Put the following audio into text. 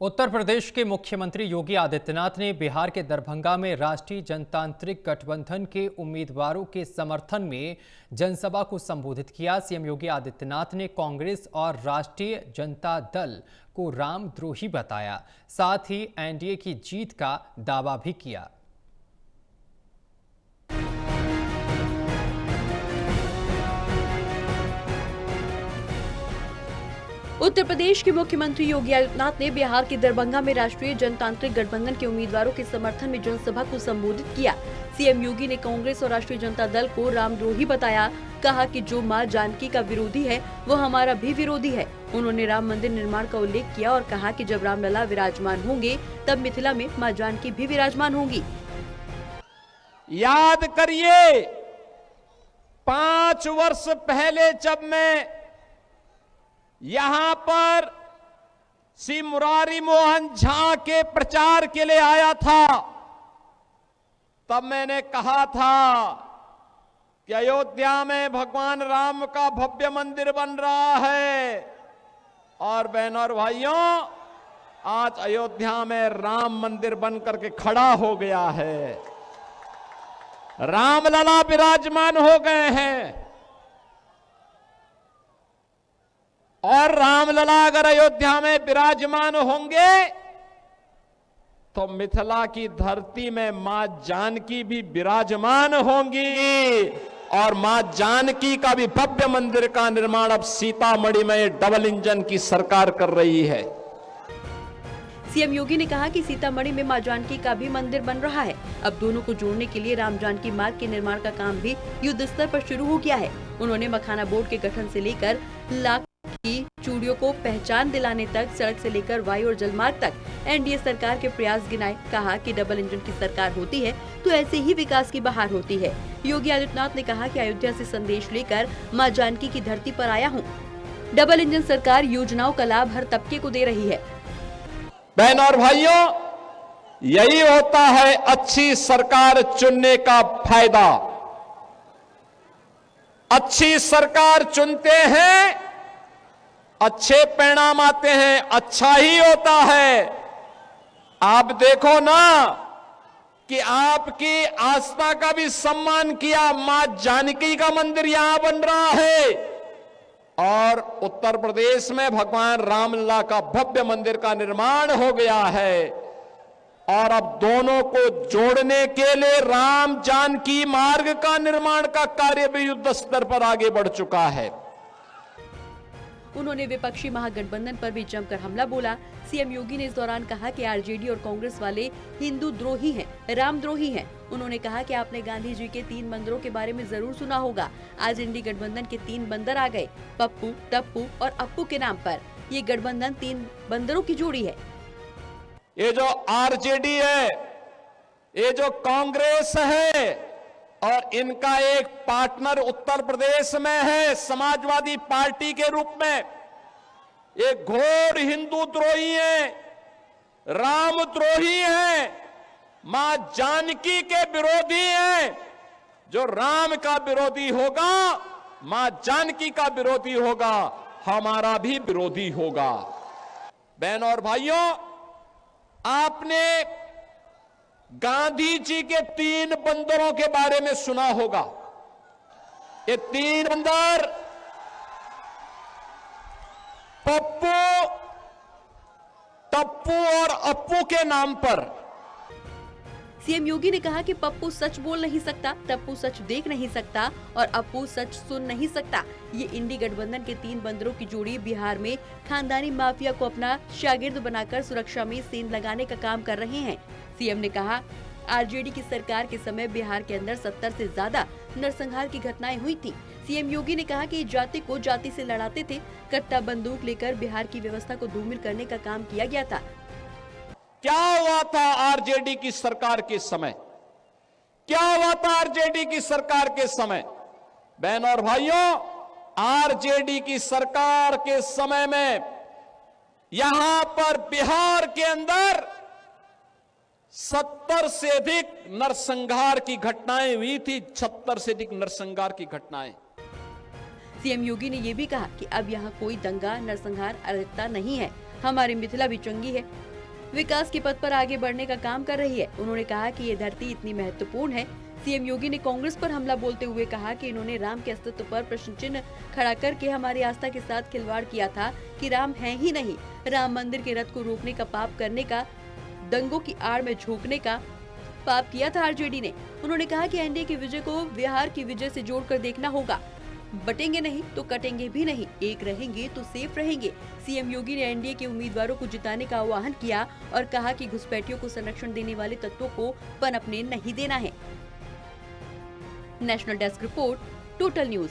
उत्तर प्रदेश के मुख्यमंत्री योगी आदित्यनाथ ने बिहार के दरभंगा में राष्ट्रीय जनतांत्रिक गठबंधन के उम्मीदवारों के समर्थन में जनसभा को संबोधित किया। सीएम योगी आदित्यनाथ ने कांग्रेस और राष्ट्रीय जनता दल को रामद्रोही बताया, साथ ही एनडीए की जीत का दावा भी किया। उत्तर प्रदेश के मुख्यमंत्री योगी आदित्यनाथ ने बिहार के दरभंगा में राष्ट्रीय जनतांत्रिक गठबंधन के उम्मीदवारों के समर्थन में जनसभा को संबोधित किया। सीएम योगी ने कांग्रेस और राष्ट्रीय जनता दल को रामद्रोही बताया। कहा कि जो मां जानकी का विरोधी है वो हमारा भी विरोधी है। उन्होंने राम मंदिर निर्माण का उल्लेख किया और कहा कि जब रामलला विराजमान होंगे तब मिथिला में मां जानकी भी विराजमान होंगी। याद करिए, 5 वर्ष पहले जब मैं यहां पर श्री मुरारी मोहन झा के प्रचार के लिए आया था, तब मैंने कहा था कि अयोध्या में भगवान राम का भव्य मंदिर बन रहा है। और बहनों और भाइयों, आज अयोध्या में राम मंदिर बन करके खड़ा हो गया है। रामलला विराजमान हो गए हैं। और रामलला अगर अयोध्या में विराजमान होंगे तो मिथिला की धरती में मां जानकी भी विराजमान होंगी। और मां जानकी का भी भव्य मंदिर का निर्माण अब सीतामढ़ी में डबल इंजन की सरकार कर रही है। सीएम योगी ने कहा कि सीतामढ़ी में मां जानकी का भी मंदिर बन रहा है। अब दोनों को जोड़ने के लिए राम जानकी मार्ग के निर्माण का काम भी युद्ध स्तर पर शुरू हो गया है। उन्होंने मखाना बोर्ड के गठन से लेकर लाख की चूड़ियों को पहचान दिलाने तक, सड़क से लेकर वायु और जलमार्ग तक एनडीए सरकार के प्रयास गिनाए। कहा कि डबल इंजन की सरकार होती है तो ऐसे ही विकास की बहार होती है। योगी आदित्यनाथ ने कहा कि अयोध्या से संदेश लेकर मां जानकी की धरती पर आया हूं। डबल इंजन सरकार योजनाओं का लाभ हर तबके को दे रही है। बहनों और भाइयों, यही होता है अच्छी सरकार चुनने का फायदा। अच्छी सरकार चुनते हैं, अच्छे परिणाम आते हैं, अच्छा ही होता है। आप देखो ना कि आपकी आस्था का भी सम्मान किया। मां जानकी का मंदिर यहां बन रहा है और उत्तर प्रदेश में भगवान रामलला का भव्य मंदिर का निर्माण हो गया है। और अब दोनों को जोड़ने के लिए राम जानकी मार्ग का निर्माण का कार्य भी युद्ध स्तर पर आगे बढ़ चुका है। उन्होंने विपक्षी महागठबंधन पर भी जमकर हमला बोला। सीएम योगी ने इस दौरान कहा कि आरजेडी और कांग्रेस वाले हिंदू द्रोही हैं, रामद्रोही हैं। उन्होंने कहा कि आपने गांधी जी के 3 बंदरों के बारे में जरूर सुना होगा। आज इंडी गठबंधन के 3 बंदर आ गए, पप्पू, टप्पू और अप्पू के नाम पर। ये गठबंधन 3 बंदरों की जोड़ी है। ये जो आरजेडी है, ये जो कांग्रेस है और इनका एक पार्टनर उत्तर प्रदेश में है समाजवादी पार्टी के रूप में, ये घोर हिंदू द्रोही है, रामद्रोही है, मां जानकी के विरोधी हैं। जो राम का विरोधी होगा, मां जानकी का विरोधी होगा, हमारा भी विरोधी होगा। बहनों और भाइयों, आपने गांधी जी के 3 बंदरों के बारे में सुना होगा। ये 3 बंदर पप्पू, टप्पू और अप्पू के नाम पर। सीएम योगी ने कहा कि पप्पू सच बोल नहीं सकता, टप्पू सच देख नहीं सकता और अप्पू सच सुन नहीं सकता। ये इंडी गठबंधन के 3 बंदरों की जोड़ी बिहार में खानदानी माफिया को अपना शागिर्द बनाकर सुरक्षा में सेंध लगाने का काम कर रहे हैं। सीएम ने कहा, आरजेडी की सरकार के समय बिहार के अंदर 70 से ज्यादा नरसंहार की घटनाएं हुई थी। सीएम योगी ने कहा कि जाति को जाति से लड़ाते थे। कट्टा बंदूक लेकर बिहार की व्यवस्था को धूमिल करने का काम किया गया था। क्या हुआ था आरजेडी की सरकार के समय? क्या हुआ था आरजेडी की सरकार के समय? बहनों और भाइयों, आरजेडी की सरकार के समय में यहां पर बिहार के अंदर 70 से अधिक नरसंहार की घटनाएं हुई थी। 70 से अधिक नरसंहार की घटनाएं। सीएम योगी ने ये भी कहा कि अब यहाँ कोई दंगा, नरसंहार, अराजकता नहीं है। हमारी मिथिला भी चंगी है, विकास के पथ पर आगे बढ़ने का काम कर रही है। उन्होंने कहा कि ये धरती इतनी महत्वपूर्ण है। सीएम योगी ने कांग्रेस पर हमला बोलते हुए कहा कि इन्होंने राम के अस्तित्व पर प्रश्न चिन्ह खड़ा करके हमारी आस्था के साथ खिलवाड़ किया था कि राम है ही नहीं। राम मंदिर के रथ को रोकने का पाप करने का, दंगों की आड़ में झोंकने का पाप किया था आरजेडी ने। उन्होंने कहा कि एनडीए की विजय को बिहार की विजय से जोड़कर देखना होगा। बटेंगे नहीं तो कटेंगे भी नहीं, एक रहेंगे तो सेफ रहेंगे। सीएम योगी ने एनडीए के उम्मीदवारों को जिताने का आह्वान किया और कहा कि घुसपैठियों को संरक्षण देने वाले तत्वों को पनपने नहीं देना है। National desk report, total news.